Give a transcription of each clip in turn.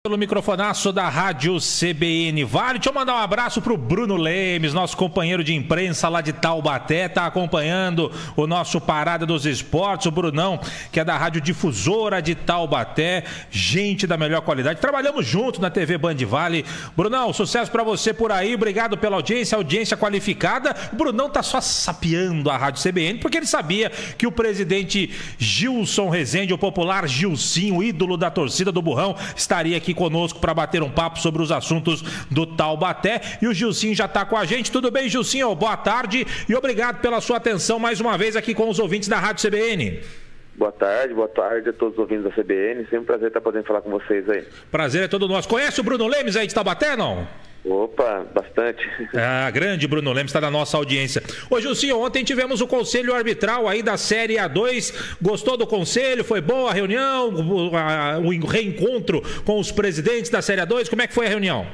Pelo microfonaço da Rádio CBN Vale. Deixa eu mandar um abraço pro Bruno Lemes, nosso companheiro de imprensa lá de Taubaté, tá acompanhando o nosso Parada dos Esportes, o Brunão, que é da Rádio Difusora de Taubaté, gente da melhor qualidade. Trabalhamos junto na TV Band Vale. Brunão, sucesso pra você por aí, obrigado pela audiência qualificada. O Brunão tá só sapeando a Rádio CBN, porque ele sabia que o presidente Gilson Rezende, o popular Gilcinho, ídolo da torcida do Burrão, estaria aqui conosco para bater um papo sobre os assuntos do Taubaté. E o Gilcinho já está com a gente. Tudo bem, Gilcinho? Boa tarde e obrigado pela sua atenção mais uma vez aqui com os ouvintes da Rádio CBN. Boa tarde a todos os ouvintes da CBN. Sempre um prazer estar podendo falar com vocês aí. Prazer é todo nosso. Conhece o Bruno Lemes aí de Taubaté, não? Opa, bastante. Ah, grande Bruno Lemes, está na nossa audiência. Ô Gilcinho, ontem tivemos o conselho arbitral aí da Série A2. Gostou do conselho? Foi boa a reunião? O reencontro com os presidentes da Série A2? Como é que foi a reunião?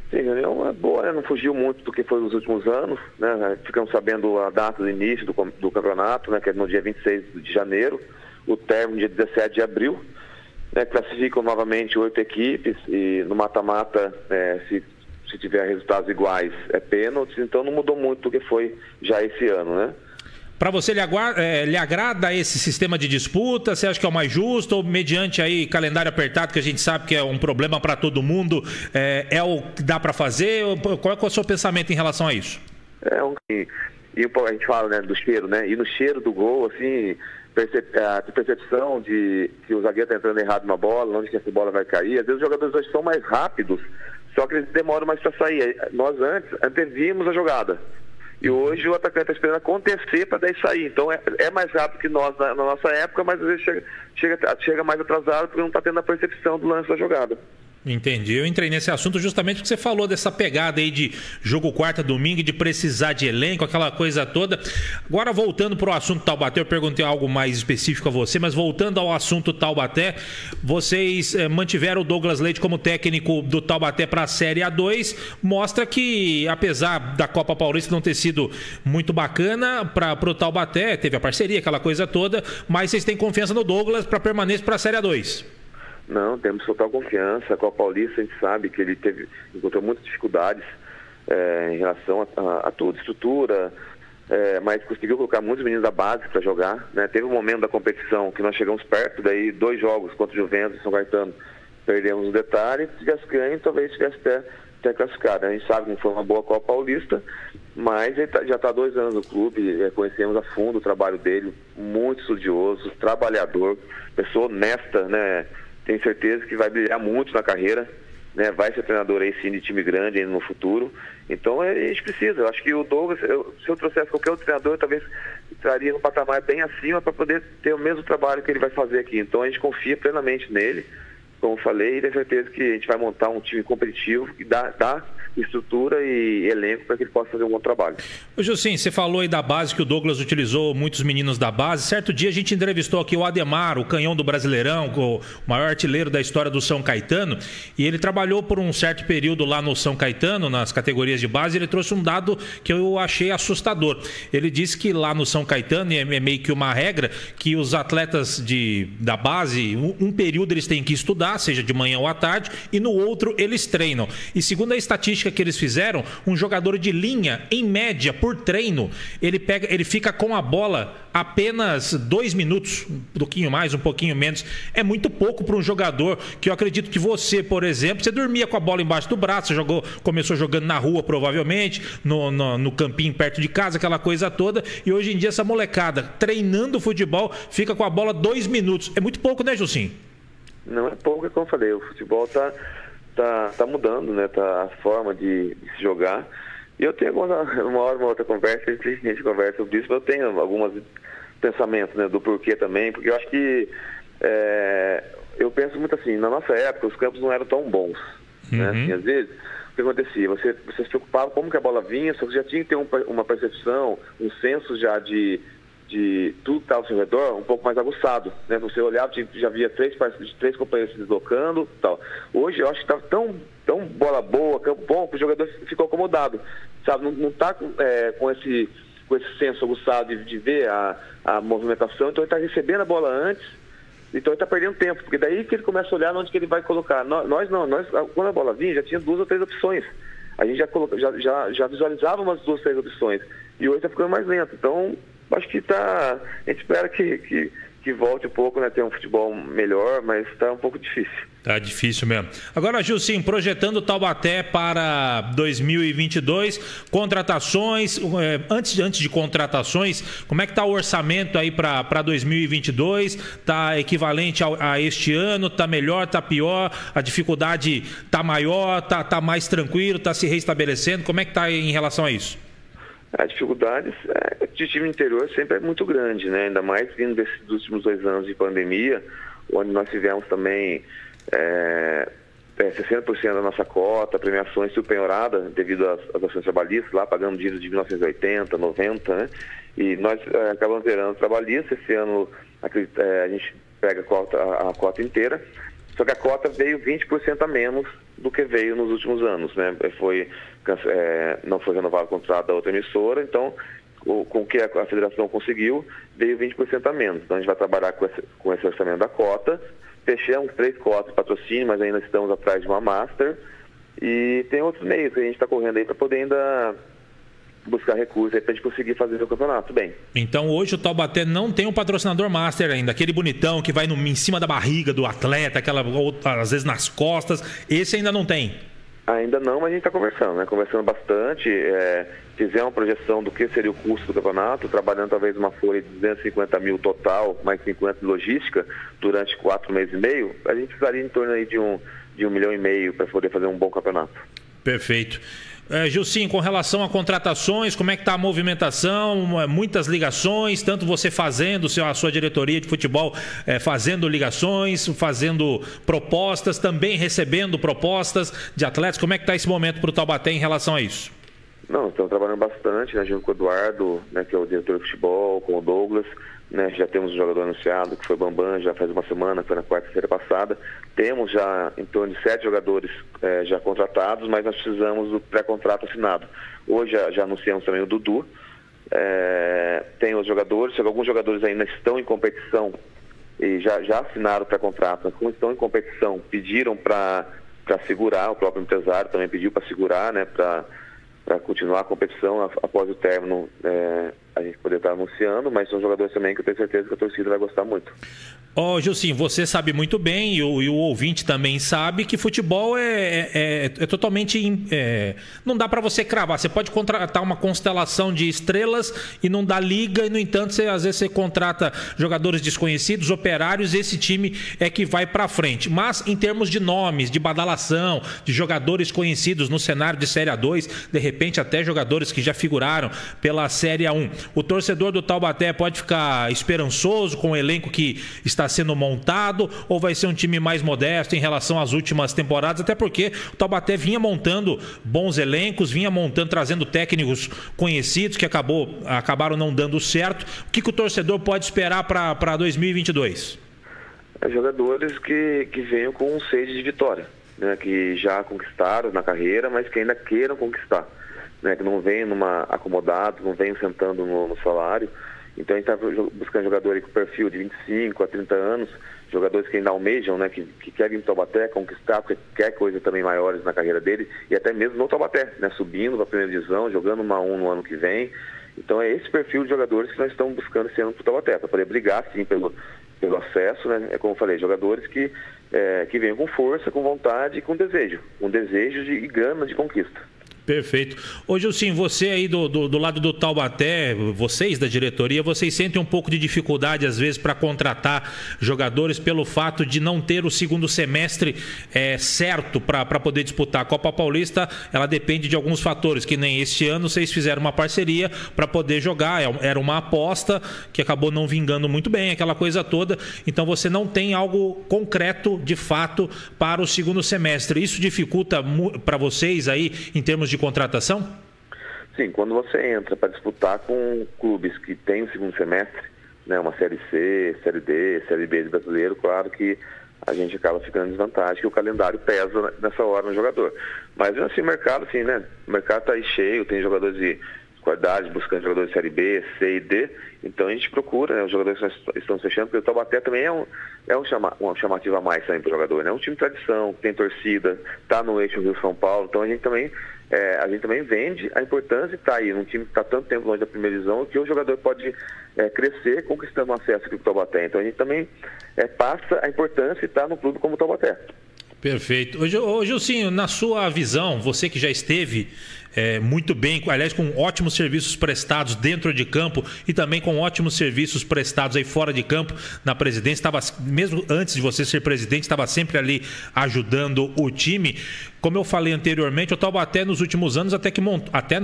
Sim, a reunião é boa, né? Não fugiu muito do que foi nos últimos anos, né? Ficamos sabendo a data do início do campeonato, né? Que é no dia 26 de janeiro, o término dia 17 de abril. Né? Classificam novamente 8 equipes e no mata-mata, se tiver resultados iguais, é pênaltis, então não mudou muito do que foi já esse ano, né? Para você, lhe agrada esse sistema de disputa? Você acha que é o mais justo? Ou mediante aí calendário apertado, que a gente sabe que é um problema para todo mundo, é o que dá para fazer? Qual é o seu pensamento em relação a isso? E a gente fala, né, do cheiro, né? E no cheiro do gol, assim, a percepção de que o zagueiro está entrando errado na bola, onde que essa bola vai cair. Às vezes os jogadores hoje são mais rápidos, só que eles demoram mais para sair. Nós antes antevimos a jogada. E hoje o atacante está esperando acontecer para daí sair. Então é mais rápido que nós na nossa época, mas às vezes chega mais atrasado porque não está tendo a percepção do lance da jogada. Entendi. Eu entrei nesse assunto justamente porque você falou dessa pegada aí de jogo quarta, domingo, de precisar de elenco, aquela coisa toda. Agora, voltando para o assunto Taubaté, eu perguntei algo mais específico a você, mas voltando ao assunto Taubaté, vocês mantiveram o Douglas Leite como técnico do Taubaté para a Série A2. Mostra que, apesar da Copa Paulista não ter sido muito bacana para o Taubaté, teve a parceria, aquela coisa toda, mas vocês têm confiança no Douglas para permanecer para a Série A2. Não, temos total confiança. Com a Paulista a gente sabe que ele encontrou muitas dificuldades em relação a tudo, estrutura, mas conseguiu colocar muitos meninos da base para jogar, né? Teve um momento da competição que nós chegamos perto, daí 2 jogos contra o Juventus e São Caetano, perdemos um detalhe, se tivesse ganho, talvez tivesse até classificado. A gente sabe que não foi uma boa Copa Paulista, mas ele já está há 2 anos no clube, conhecemos a fundo o trabalho dele, muito estudioso, trabalhador, pessoa honesta, né? Tenho certeza que vai brilhar muito na carreira, né? Vai ser treinador aí sim de time grande ainda no futuro. Então a gente precisa. Eu acho que o Douglas, se eu trouxesse qualquer outro treinador, talvez estaria no patamar bem acima para poder ter o mesmo trabalho que ele vai fazer aqui. Então a gente confia plenamente nele, como falei, e tenho certeza que a gente vai montar um time competitivo que dá estrutura e elenco para que ele possa fazer um bom trabalho. Ô Gilcinho, você falou aí da base, que o Douglas utilizou muitos meninos da base. Certo dia a gente entrevistou aqui o Ademar, o canhão do Brasileirão, o maior artilheiro da história do São Caetano, e ele trabalhou por um certo período lá no São Caetano, nas categorias de base, e ele trouxe um dado que eu achei assustador. Ele disse que lá no São Caetano, e é meio que uma regra, que os atletas da base, um período eles têm que estudar, seja de manhã ou à tarde, e no outro eles treinam. E segundo a estatística que eles fizeram, um jogador de linha, em média, por treino, ele fica com a bola apenas 2 minutos, um pouquinho mais, um pouquinho menos. É muito pouco para um jogador que eu acredito que você, por exemplo, você dormia com a bola embaixo do braço, começou jogando na rua, provavelmente, no campinho perto de casa, aquela coisa toda, e hoje em dia essa molecada, treinando futebol, fica com a bola 2 minutos. É muito pouco, né, Gilcinho? Não é pouco, como eu falei, o futebol tá mudando, né? A forma de se jogar. E eu tenho uma outra conversa, a gente conversa sobre isso, mas eu tenho alguns pensamentos, né, do porquê também, porque eu acho que eu penso muito assim, na nossa época os campos não eram tão bons, né? Assim, às vezes, o que acontecia? Você se preocupava como que a bola vinha, só que já tinha que ter uma percepção, um senso já de tudo que estava ao seu redor um pouco mais aguçado, né? Você olhava, já via 3 companheiros se deslocando e tal. Hoje eu acho que estava tão bola boa, campo bom, que o jogador ficou acomodado, sabe? Não está com esse senso aguçado de ver a movimentação, então ele está recebendo a bola antes Então ele está perdendo tempo, porque daí que ele começa a olhar onde que ele vai colocar. Nós quando a bola vinha, já tinha 2 ou 3 opções. A gente já visualizava umas 2 ou 3 opções. E hoje está ficando mais lento. Então, acho que a gente espera que volte um pouco, né? Ter um futebol melhor, mas está um pouco difícil. Tá difícil mesmo. Agora, Gilcinho, projetando o Taubaté para 2022, contratações, antes de contratações, como é que está o orçamento aí para 2022? Está equivalente a este ano? Está melhor? Está pior? A dificuldade está maior? Está mais tranquilo? Está se reestabelecendo? Como é que está em relação a isso? As dificuldades de time interior sempre é muito grande, né? Ainda mais vindo desses últimos 2 anos de pandemia, onde nós tivemos também 60% da nossa cota, premiações subpenhorada devido às ações trabalhistas, lá pagando dívidas de 1980, 90, né? E nós acabamos zerando trabalhista. Esse ano a gente pega a cota inteira, só que a cota veio 20% a menos do que veio nos últimos anos, né? Não foi renovado o contrato da outra emissora, então com o que a federação conseguiu, veio 20% a menos. Então a gente vai trabalhar com esse orçamento da cota. Fechamos 3 cotas de patrocínio, mas ainda estamos atrás de uma master. E tem outros meios que a gente está correndo aí para poder ainda buscar recursos aí para a gente conseguir fazer o campeonato bem. Então hoje o Taubaté não tem um patrocinador master ainda, aquele bonitão que vai em cima da barriga do atleta, às vezes nas costas, esse ainda não tem? Ainda não, mas a gente está conversando, né? Conversando bastante, fizemos uma projeção do que seria o custo do campeonato, trabalhando talvez uma folha de 250 mil total, mais 50 de logística, durante 4 meses e meio. A gente precisaria em torno aí de 1,5 milhão para poder fazer um bom campeonato. Perfeito. Gilcinho, com relação a contratações, como é que está a movimentação? Muitas ligações, tanto você fazendo, a sua diretoria de futebol fazendo ligações, fazendo propostas, também recebendo propostas de atletas. Como é que está esse momento para o Taubaté em relação a isso? Não, estamos trabalhando bastante, né, junto com o Eduardo, né, que é o diretor de futebol, com o Douglas, né, já temos um jogador anunciado, que foi Bambam, já faz uma semana, foi na quarta-feira passada. Temos já em torno de 7 jogadores já contratados, mas nós precisamos do pré-contrato assinado. Hoje já anunciamos também o Dudu. Tem os jogadores, só que alguns jogadores ainda estão em competição e já assinaram o pré-contrato, mas como estão em competição, pediram para segurar, o próprio empresário também pediu para segurar, né, para continuar a competição após o término, a gente poder estar anunciando, mas são jogadores também que eu tenho certeza que a torcida vai gostar muito. Gilcinho, você sabe muito bem, e o ouvinte também sabe, que futebol é totalmente... não dá para você cravar. Você pode contratar uma constelação de estrelas e não dá liga, e no entanto, às vezes você contrata jogadores desconhecidos, operários, e esse time é que vai para frente. Mas em termos de nomes, de badalação, de jogadores conhecidos no cenário de Série A2, de repente até jogadores que já figuraram pela Série A1, o torcedor do Taubaté pode ficar esperançoso com o elenco que está sendo montado, ou vai ser um time mais modesto em relação às últimas temporadas, até porque o Taubaté vinha montando bons elencos, trazendo técnicos conhecidos que acabaram não dando certo. O que o torcedor pode esperar para 2022? Jogadores que venham com um sede de vitória, né, que já conquistaram na carreira, mas que ainda queiram conquistar, né, que não venham acomodados, não venham sentando no salário. Então a gente está buscando jogadores com perfil de 25 a 30 anos, jogadores que ainda almejam, né, que querem ir para o Taubaté, conquistar, porque quer coisas também maiores na carreira dele, e até mesmo no Taubaté, né, subindo para a primeira divisão, jogando uma 1 no ano que vem. Então é esse perfil de jogadores que nós estamos buscando esse ano para o Taubaté, para poder brigar sim pelo acesso, né? Como eu falei, jogadores que venham com força, com vontade e com desejo e gana de conquista. Perfeito. Ô Gilcinho, você aí do lado do Taubaté, vocês da diretoria, vocês sentem um pouco de dificuldade às vezes para contratar jogadores pelo fato de não ter o segundo semestre certo para poder disputar a Copa Paulista. Ela depende de alguns fatores, que nem este ano vocês fizeram uma parceria para poder jogar, era uma aposta que acabou não vingando muito bem, aquela coisa toda. Então você não tem algo concreto de fato para o segundo semestre. Isso dificulta para vocês aí em termos de contratação? Sim, quando você entra para disputar com clubes que têm o segundo semestre, né, uma Série C, Série D, Série B de brasileiro, claro que a gente acaba ficando em desvantagem, que o calendário pesa nessa hora no jogador. Mas assim, o mercado, assim, né, o mercado está aí cheio, tem jogadores qualidade, buscando jogadores de Série B, C e D. Então a gente procura, né, os jogadores que nós estamos fechando, porque o Taubaté também é uma chamativa a mais também para o jogador, né? É um time de tradição, tem torcida, está no eixo Rio-São Paulo, então a gente também vende a importância de estar aí num time que está tanto tempo longe da primeira divisão, que o jogador pode crescer conquistando um acesso aqui para o Taubaté. Então a gente também passa a importância de estar no clube como o Taubaté. Perfeito. Ô Gilcinho, na sua visão, você que já esteve muito bem, aliás, com ótimos serviços prestados dentro de campo e também com ótimos serviços prestados aí fora de campo na presidência, mesmo antes de você ser presidente, estava sempre ali ajudando o time. Como eu falei anteriormente, o Taubaté nos últimos anos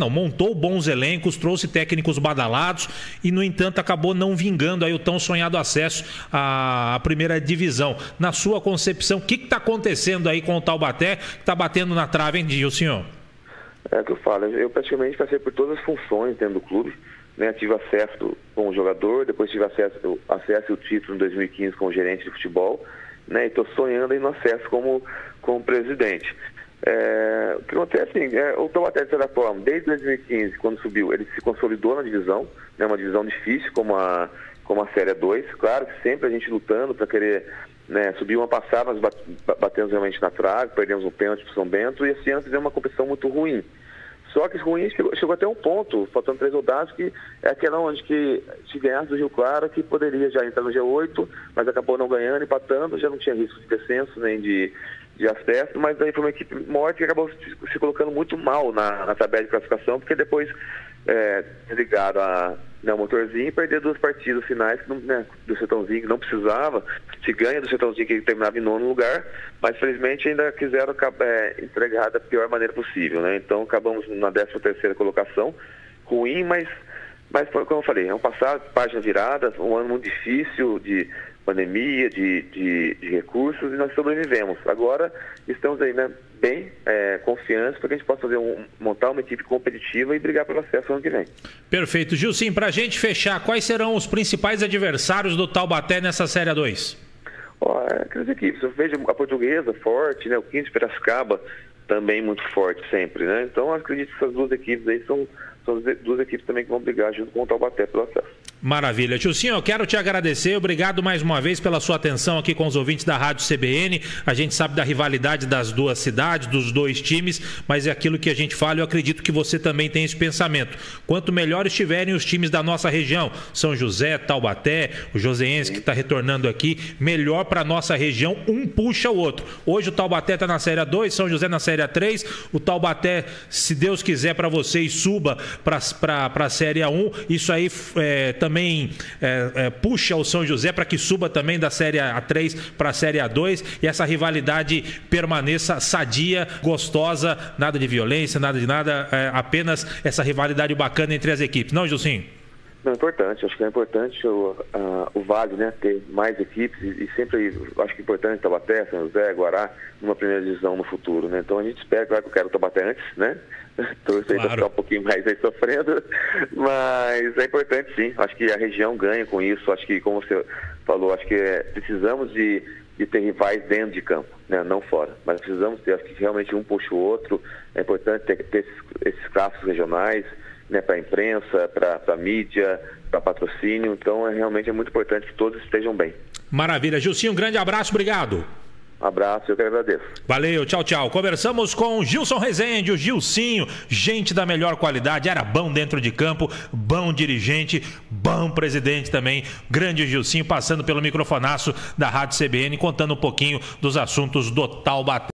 montou bons elencos, trouxe técnicos badalados e, no entanto, acabou não vingando aí o tão sonhado acesso à primeira divisão. Na sua concepção, o que está acontecendo aí com o Taubaté, que está batendo na trave, hein, Gilcinho? É o que eu falo, eu praticamente passei por todas as funções dentro do clube, né? Tive acesso como jogador, depois tive acesso e o título em 2015 como gerente de futebol, né? E estou sonhando aí no acesso como presidente. O que acontece assim, o Taubaté, de certa forma, desde 2015, quando subiu, ele se consolidou na divisão, né? Uma divisão difícil como a Série 2, claro que sempre a gente lutando para querer, né, subir uma passada, nós batemos realmente na trave, perdemos um pênalti para São Bento, e esse ano fizemos uma competição muito ruim. Só que ruim chegou até um ponto, faltando 3 rodadas, que é aquela onde que se ganhasse do Rio Claro, que poderia já entrar no G8, mas acabou não ganhando, empatando, já não tinha risco de descenso nem de acesso, mas daí foi uma equipe morta que acabou se colocando muito mal na tabela de classificação, porque depois desligaram o motorzinho e perder 2 partidas finais do Sertãozinho, que não precisava. Se ganha do Sertãozinho, que terminava em 9º lugar, mas felizmente ainda quiseram entregar da pior maneira possível, né? Então acabamos na 13ª colocação, ruim, mas como eu falei, é um passado, página virada, um ano muito difícil de pandemia, de recursos, e nós sobrevivemos. Agora estamos aí, né, bem confiantes para que a gente possa montar uma equipe competitiva e brigar pelo acesso ano que vem. Perfeito. Gilcinho, para a gente fechar, quais serão os principais adversários do Taubaté nessa Série A2? Aquelas equipes, eu vejo a Portuguesa forte, né, o 15 de Piracicaba também muito forte sempre, né? Então eu acredito que essas 2 equipes aí são 2 equipes também que vão brigar junto com o Taubaté pelo acesso. Maravilha. Gilcinho, eu quero te agradecer. Obrigado mais uma vez pela sua atenção aqui com os ouvintes da Rádio CBN. A gente sabe da rivalidade das 2 cidades, dos 2 times, mas é aquilo que a gente fala. Eu acredito que você também tem esse pensamento. Quanto melhor estiverem os times da nossa região, São José, Taubaté, o Joseense que está retornando aqui, melhor para a nossa região, um puxa o outro. Hoje o Taubaté está na Série A2, São José na Série A3. O Taubaté, se Deus quiser para vocês, suba para a Série A1. Isso aí também puxa o São José para que suba também da Série A3 para a Série A2 e essa rivalidade permaneça sadia, gostosa, nada de violência, nada de nada, apenas essa rivalidade bacana entre as equipes. Não, Gilcinho? Não, é importante, acho que é importante o Vale, né, ter mais equipes e sempre acho que é importante Taubaté, São José, Guará, numa primeira divisão no futuro, né? Então a gente espera, claro que eu quero o Taubaté antes, né? Torcer para ficar um pouquinho mais aí sofrendo, mas é importante sim, acho que a região ganha com isso, acho que, como você falou, acho que precisamos de ter rivais dentro de campo, né? Não fora, mas precisamos ter, acho que realmente um puxa o outro, é importante ter esses clássicos regionais, né, para a imprensa, para a mídia, para patrocínio, então realmente é muito importante que todos estejam bem. Maravilha. Gilcinho, um grande abraço, obrigado. Abraço, eu que agradeço. Valeu, tchau, tchau. Conversamos com o Gilson Rezende, o Gilcinho, gente da melhor qualidade, era bom dentro de campo, bom dirigente, bom presidente também, grande Gilcinho, passando pelo microfonaço da Rádio CBN, contando um pouquinho dos assuntos do Taubaté.